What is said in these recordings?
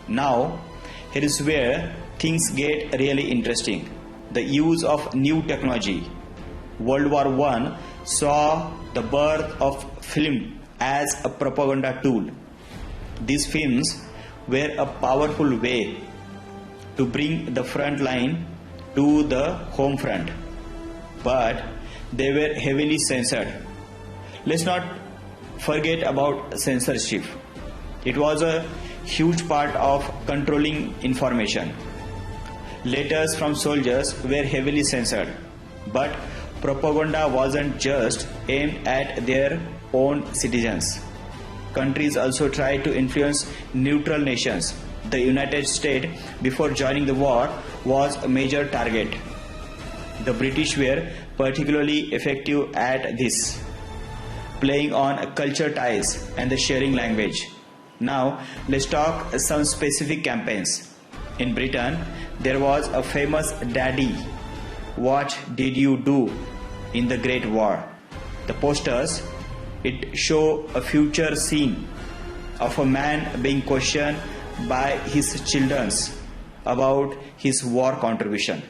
Now, here is where things get really interesting. The use of new technology. World War I saw the birth of film as a propaganda tool. These films were a powerful way to bring the front line to the home front, but they were heavily censored. Let's not forget about censorship. It was a huge part of controlling information. Letters from soldiers were heavily censored, but propaganda wasn't just aimed at their own citizens. Countries also tried to influence neutral nations. The United States, before joining the war, was a major target. The British were particularly effective at this, playing on culture ties and the sharing language. Now, let's talk some specific campaigns. In Britain, there was a famous "Daddy, what did you do in the Great War?" The posters, it show a future scene of a man being questioned by his children about his war contribution.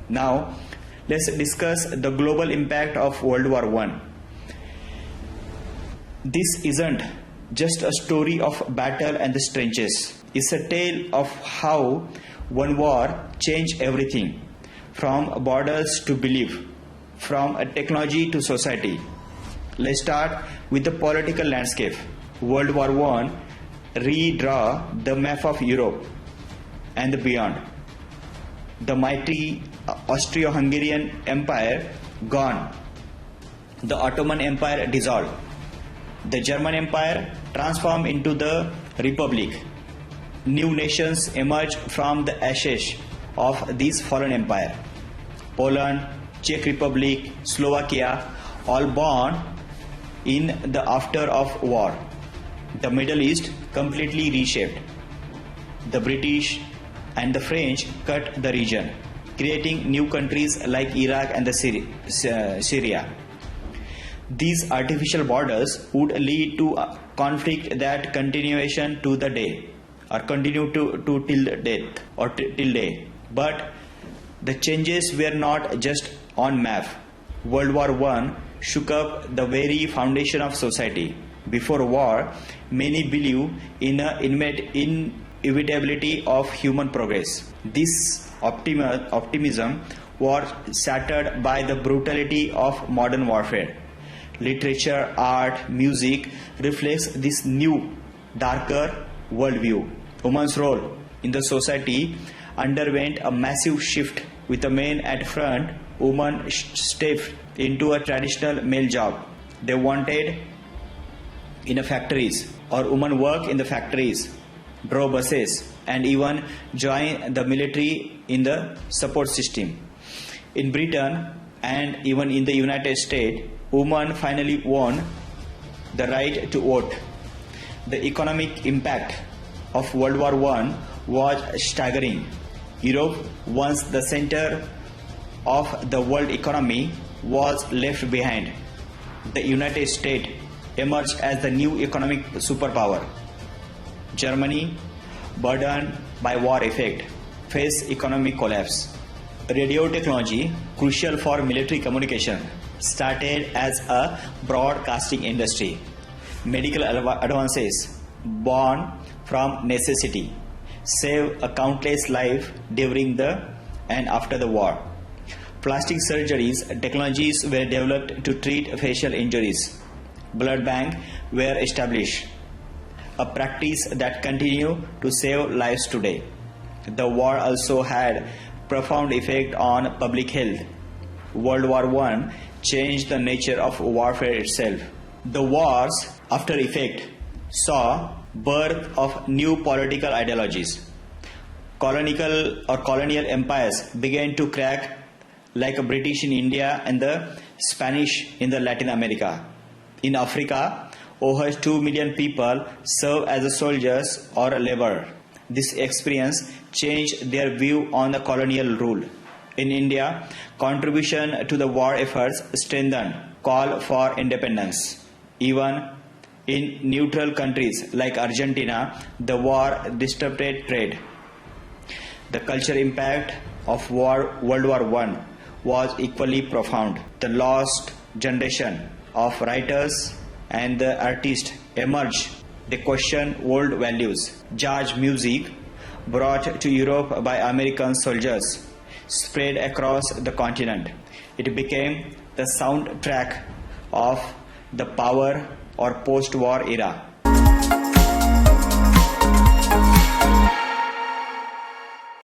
Now, let's discuss the global impact of World War I. This isn't just a story of battle and the trenches. It's a tale of how one war changed everything, from borders to belief, from a technology to society. Let's start with the political landscape. World War I redraw the map of Europe and beyond. The mighty Austro-Hungarian Empire gone. The Ottoman Empire dissolved. The German Empire transformed into the Republic. New nations emerged from the ashes of this fallen empire. Poland, Czech Republic, Slovakia, all born in the after of war. The Middle East completely reshaped. The British and the French cut the region, creating new countries like Iraq and the Syria. These artificial borders would lead to a conflict that continuation to the day, or continue to till death or till day. But the changes were not just on map. World War I shook up the very foundation of society. Before war, many believed in the inevitability of human progress. This optimism was shattered by the brutality of modern warfare. Literature, art, music reflects this new, darker worldview. Women's role in the society underwent a massive shift. With the men at front, women stepped into a traditional male job. They wanted in the factories, or women work in the factories, drove buses, and even join the military in the support system. In Britain and even in the United States, women finally won the right to vote. The economic impact of World War I was staggering. Europe, once the center of the world economy, was left behind. The United States emerged as the new economic superpower. Germany, burdened by war effect, faced economic collapse. Radio technology, crucial for military communication, started as a broadcasting industry. Medical advances, born from necessity, saved a countless life during the and after the war. Plastic surgeries technologies were developed to treat facial injuries. Blood banks were established, a practice that continues to save lives today. The war also had profound effect on public health. World War I changed the nature of warfare itself. The war's after effect saw birth of new political ideologies. Colonial empires began to crack, like a British in India and the Spanish in the Latin America. In Africa, over 2 million people served as soldiers or labor. This experience changed their view on the colonial rule. In India, contribution to the war efforts strengthened call for independence. Even In neutral countries like Argentina, the war disrupted trade. The cultural impact of World War I was equally profound. The lost generation of writers and the artists emerged. They questioned old values. Jazz music, brought to Europe by American soldiers, spread across the continent. It became the soundtrack of the power or post-war era.